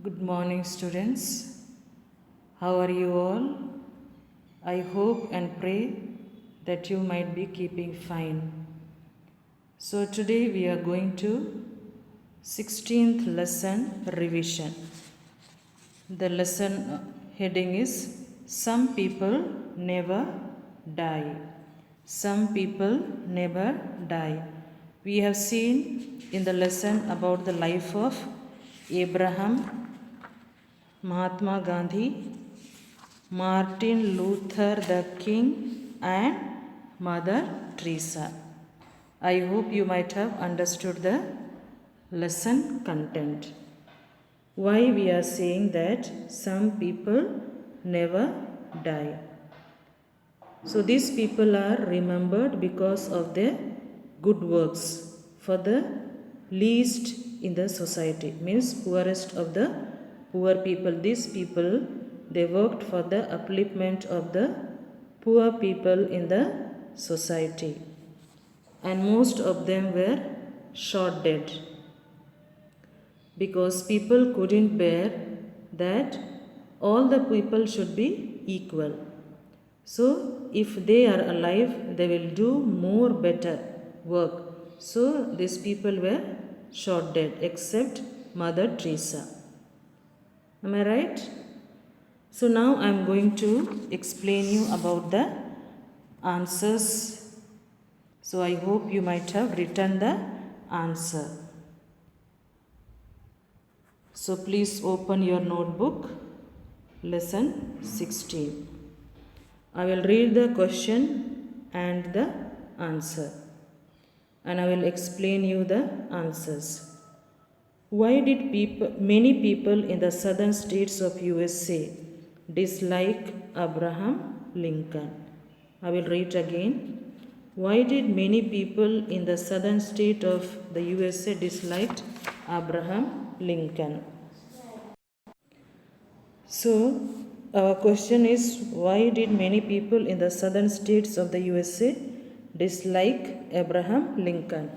Good morning, students. How are you all? I hope and pray that you might be keeping fine. So, today we are going to 16th lesson revision. The lesson heading is Some People Never Die. Some people never die. We have seen in the lesson about the life of Abraham, Mahatma Gandhi, Martin Luther the King, and Mother Teresa. I hope you might have understood the lesson content. Why we are saying that some people never die. So these people are remembered because of their good works for the least in the society, means poorest of the poor people. These people, they worked for the upliftment of the poor people in the society, and most of them were shot dead because people couldn't bear that all the people should be equal. So, if they are alive, they will do more better work. So, these people were shot dead except Mother Teresa. Am I right? So, now I am going to explain you about the answers. So, I hope you might have written the answer. So, please open your notebook, lesson 16. I will read the question and the answer, and I will explain you the answers. Why did many people in the southern states of USA dislike Abraham Lincoln? I will read again. Why did many people in the southern state of the USA dislike Abraham Lincoln? So, our question is, why did many people in the southern states of the USA dislike Abraham Lincoln?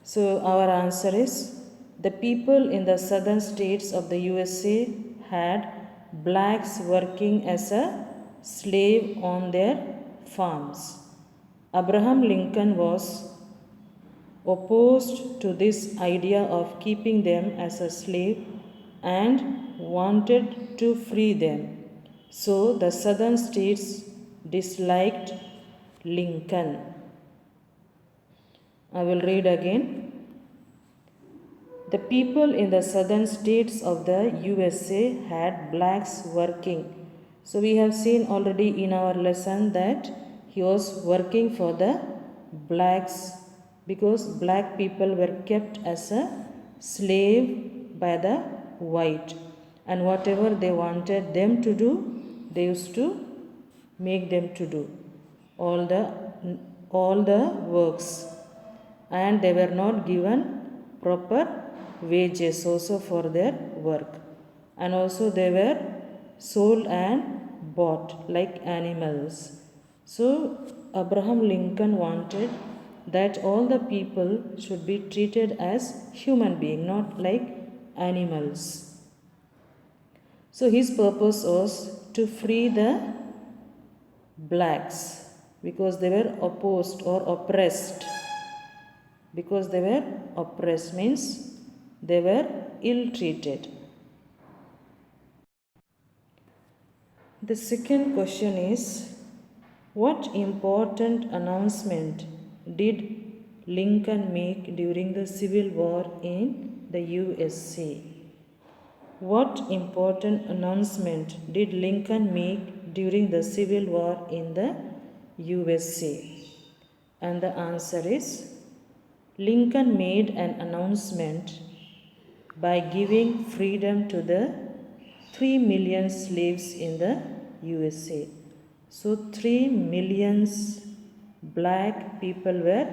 So, our answer is, the people in the southern states of the USA had blacks working as a slave on their farms. Abraham Lincoln was opposed to this idea of keeping them as a slave and wanted to free them. So the southern states disliked Lincoln. I will read again. The people in the southern states of the USA had blacks working. So we have seen already in our lesson that he was working for the blacks because black people were kept as a slave by the white, and whatever they wanted them to do, they used to make them to do all the works, and they were not given proper wages also for their work, and also they were sold and bought like animals. So Abraham Lincoln wanted that all the people should be treated as human beings, not like animals. So his purpose was to free the blacks because they were opposed or oppressed. Because they were oppressed means they were ill treated. The second question is, what important announcement did Lincoln make during the Civil War in the USA? What important announcement did Lincoln make during the Civil War in the USA? And the answer is, Lincoln made an announcement by giving freedom to the 3 million slaves in the USA. So 3 million black people were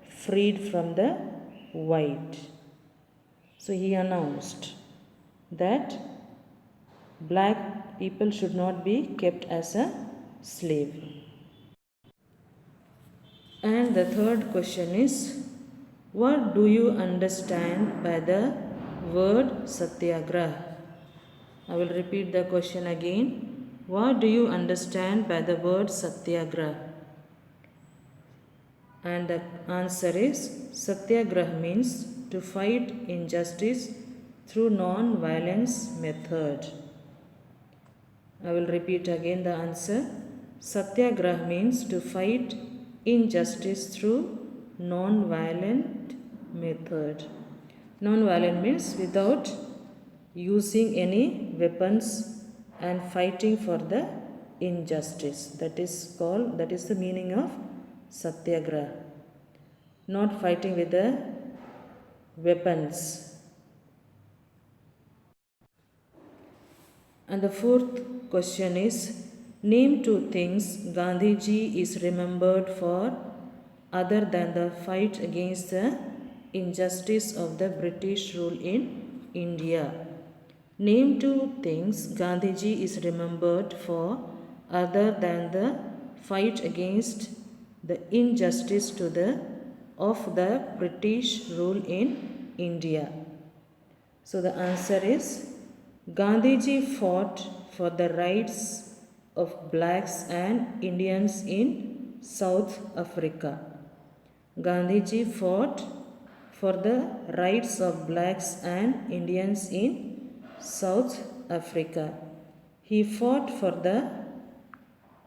freed from the white. So he announced that black people should not be kept as a slave. And the third question is, what do you understand by the word Satyagraha? I will repeat the question again. What do you understand by the word Satyagraha? And the answer is Satyagraha means to fight injustice through non-violence method. I will repeat again the answer. Satyagraha means to fight injustice through non-violent method. Non-violent means without using any weapons and fighting for the injustice. That is the meaning of Satyagraha. Not fighting with the weapons. And the fourth question is, name two things Gandhiji is remembered for other than the fight against the injustice of the British rule in India. Name two things Gandhiji is remembered for other than the fight against the injustice of the British rule in India. So the answer is Gandhiji fought for the rights of blacks and Indians in South Africa. Gandhiji fought for the rights of blacks and Indians in South Africa. He fought for the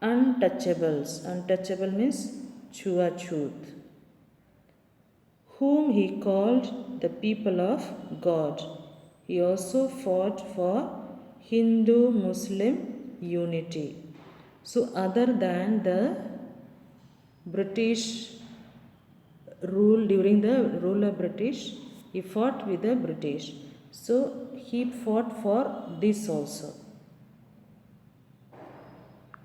untouchables. Untouchable means chua-chut, whom he called the people of God. He also fought for Hindu-Muslim unity. So other than the British rule, during the rule of British, he fought with the British. So he fought for this also.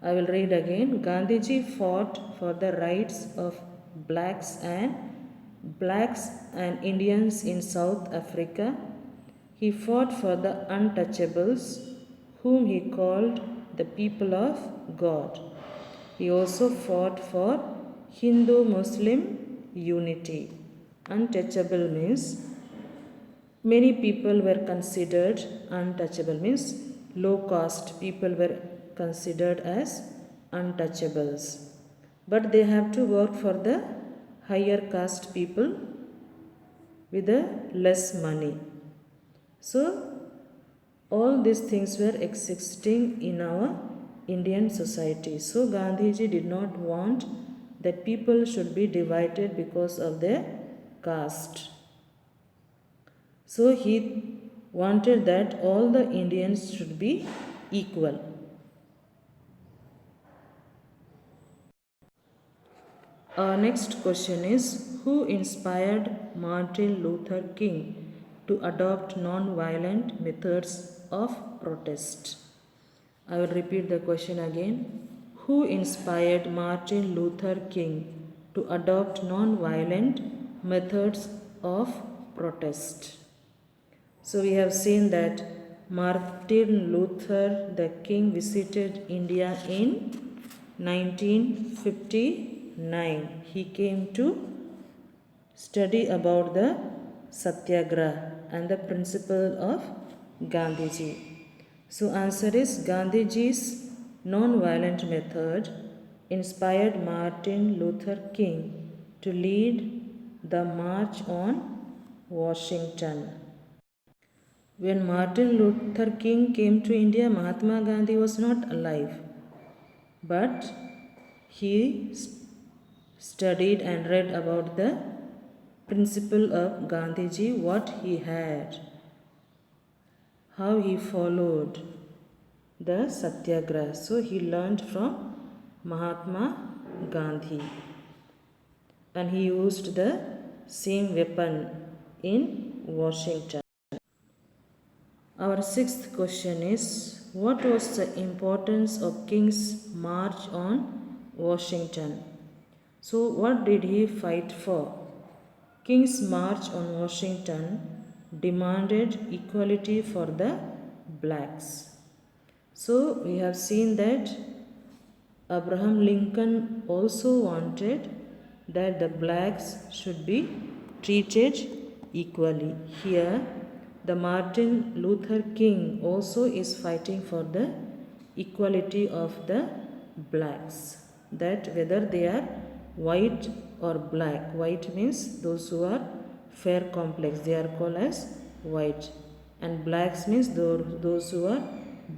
I will read again. Gandhiji fought for the rights of blacks and Indians in South Africa. He fought for the untouchables, whom he called the people of God. He also fought for Hindu-Muslim unity. Untouchable means many people were considered untouchable, means low caste people were considered as untouchables. But they have to work for the higher caste people with the less money. So all these things were existing in our Indian society. So Gandhiji did not want that people should be divided because of their caste. So he wanted that all the Indians should be equal. Our next question is, who inspired Martin Luther King to adopt non-violent methods of protest? I will repeat the question again. Who inspired Martin Luther King to adopt non-violent methods of protest? So we have seen that Martin Luther the King visited India in 1959. He came to study about the Satyagraha and the principle of Gandhiji. So answer is Gandhiji's non-violent method inspired Martin Luther King to lead the March on Washington. When Martin Luther King came to India, Mahatma Gandhi was not alive, but he studied and read about the principle of Gandhiji, what he had, how he followed the Satyagraha. So he learned from Mahatma Gandhi and he used the same weapon in Washington. Our sixth question is, what was the importance of King's march on Washington? So what did he fight for? King's march on Washington demanded equality for the blacks. So we have seen that Abraham Lincoln also wanted that the blacks should be treated equally. Here the Martin Luther King also is fighting for the equality of the blacks, that whether they are white or black. White means those who are fair complex, they are called as white, and blacks means those who are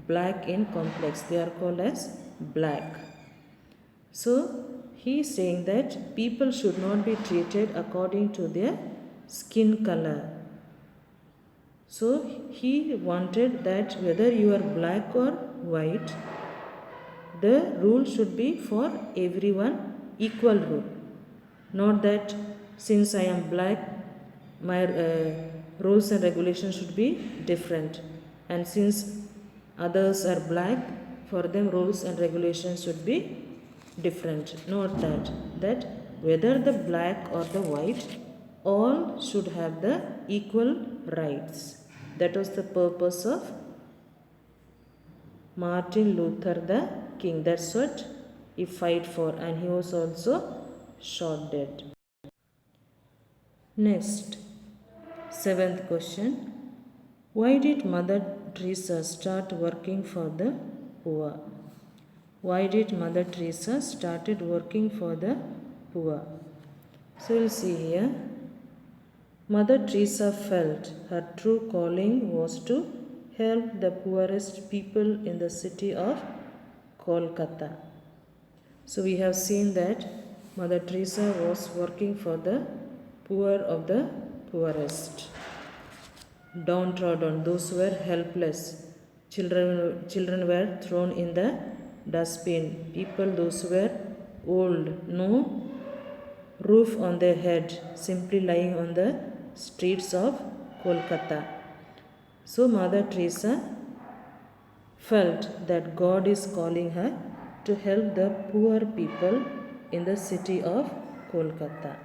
black in complex, they are called as black. So he is saying that people should not be treated according to their skin color. So he wanted that whether you are black or white, the rule should be for everyone equal rule. Not that since I am black, my rules and regulations should be different, and since others are black, for them rules and regulations should be different. Not that whether the black or the white, all should have the equal rights. That was the purpose of Martin Luther the King. That's what he fight for, and he was also shot dead. Next, seventh question. Why did Mother Teresa start working for the poor? Why did Mother Teresa started working for the poor? So we'll see here. Mother Teresa felt her true calling was to help the poorest people in the city of Kolkata. So we have seen that Mother Teresa was working for the poor of the poorest, downtrodden, those who were helpless. Children were thrown in the dustbin. People, those who were old, no roof on their head, simply lying on the streets of Kolkata. So Mother Teresa felt that God is calling her to help the poor people in the city of Kolkata.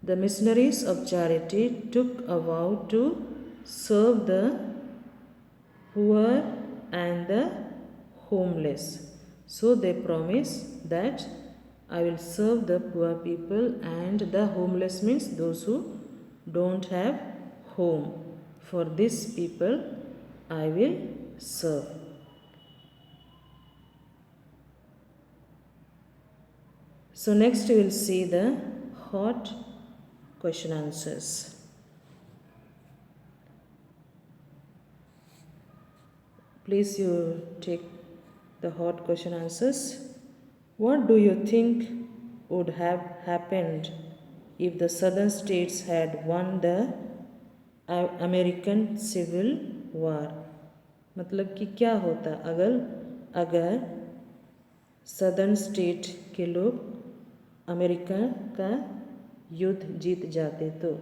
The missionaries of charity took a vow to serve the poor and the homeless. So they promised that I will serve the poor people, and the homeless means those who don't have home. For these people I will serve. So next we will see the hot question answers. Please you take the hot question answers. What do you think would have happened if the southern states had won the American Civil War? मतलब कि क्या होता अगर southern state के लोग America का युद्ध जीत जाते तो.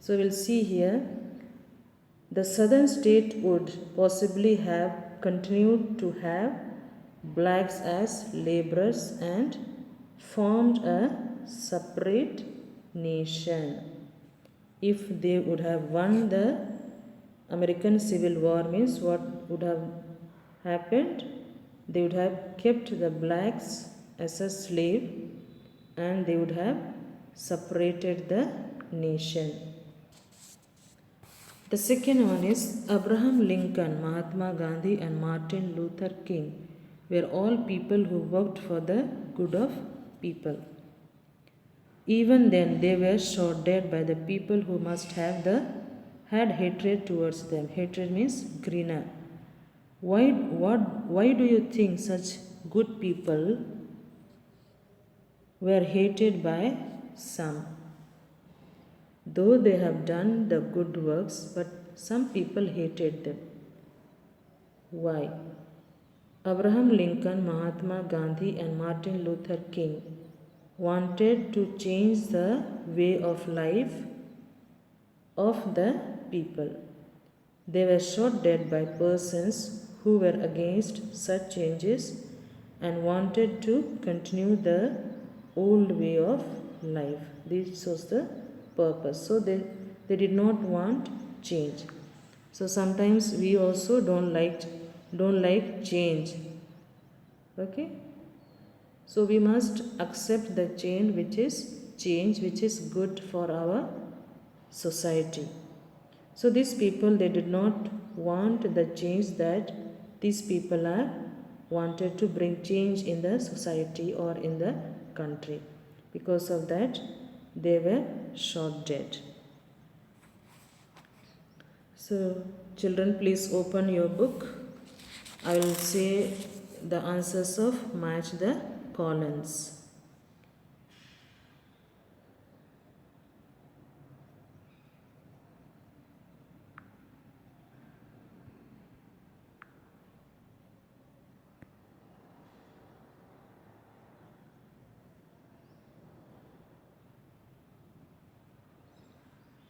So we'll see here. The southern state would possibly have continued to have blacks as laborers and formed a separate nation. If they would have won the American Civil War, means what would have happened? They would have kept the blacks as a slave, and they would have separated the nation. The second one is Abraham Lincoln, Mahatma Gandhi and Martin Luther King were all people who worked for the good of people. Even then they were shot dead by the people who must have had hatred towards them. Hatred means greener. Why do you think such good people were hated by some? Though they have done the good works, but some people hated them. Why? Abraham Lincoln, Mahatma Gandhi and Martin Luther King wanted to change the way of life of the people. They were shot dead by persons who were against such changes and wanted to continue the old way of life. This was the purpose. So they did not want change. So sometimes we also don't like change. Okay? So we must accept the change which is good for our society. So these people, they did not want the change that these people are wanted to bring change in the society or in the country. Because of that, they were shot dead. So children, please open your book. I will say the answers of match the columns.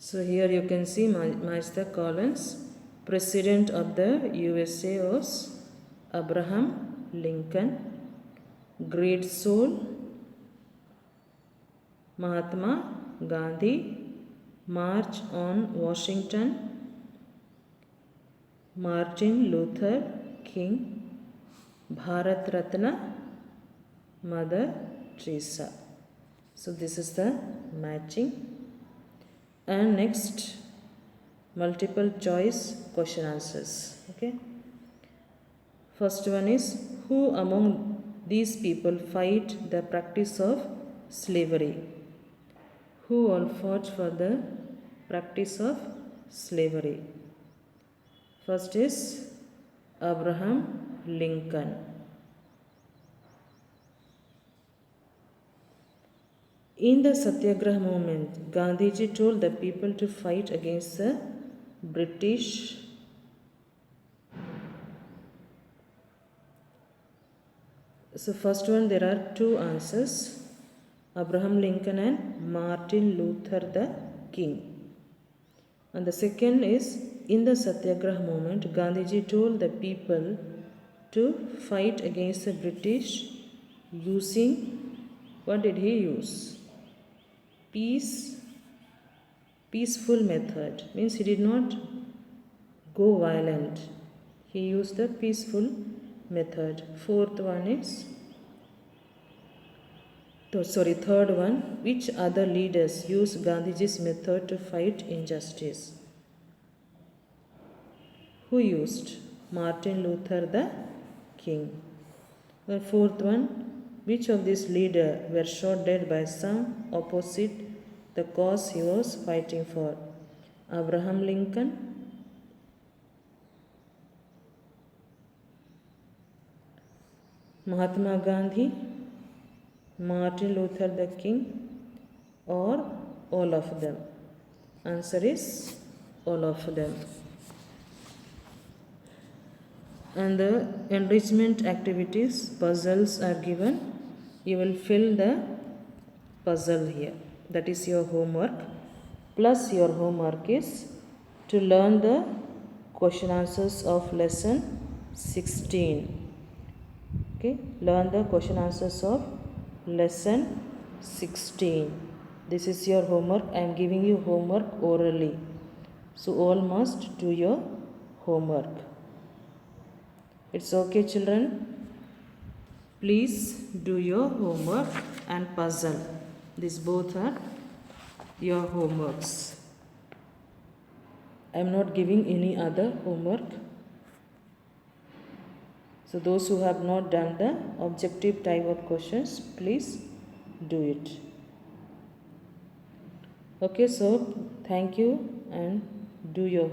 So here you can see match the columns. President of the USA was Abraham Lincoln. Great soul, Mahatma Gandhi. March on Washington, Martin Luther King. Bharat Ratna, Mother Teresa. So this is the matching. And next, multiple choice question answers. Okay. First one is, who among these people fight the practice of slavery? Who all fought for the practice of slavery? First is Abraham Lincoln. In the Satyagraha movement, Gandhiji told the people to fight against the British. So first one, there are two answers, Abraham Lincoln and Martin Luther the King. And the second is, in the Satyagraha movement, Gandhiji told the people to fight against the British using, what did he use? Peaceful method. Means he did not go violent. He used the peaceful method. Third one, which other leaders used Gandhiji's method to fight injustice? Who used? Martin Luther the King. The fourth one, which of these leaders were shot dead by some opposite the cause he was fighting for? Abraham Lincoln, Mahatma Gandhi, Martin Luther the King, or all of them? Answer is all of them. And the enrichment activities, puzzles are given. You will fill the puzzle here. That is your homework. Plus your homework is to learn the question answers of lesson 16. Okay, learn the question answers of lesson 16. This is your homework. I am giving you homework orally. So all must do your homework. It's okay, children. Please do your homework and puzzle. These both are your homeworks. I am not giving any other homework. So those who have not done the objective type of questions, please do it. Okay, so thank you and do your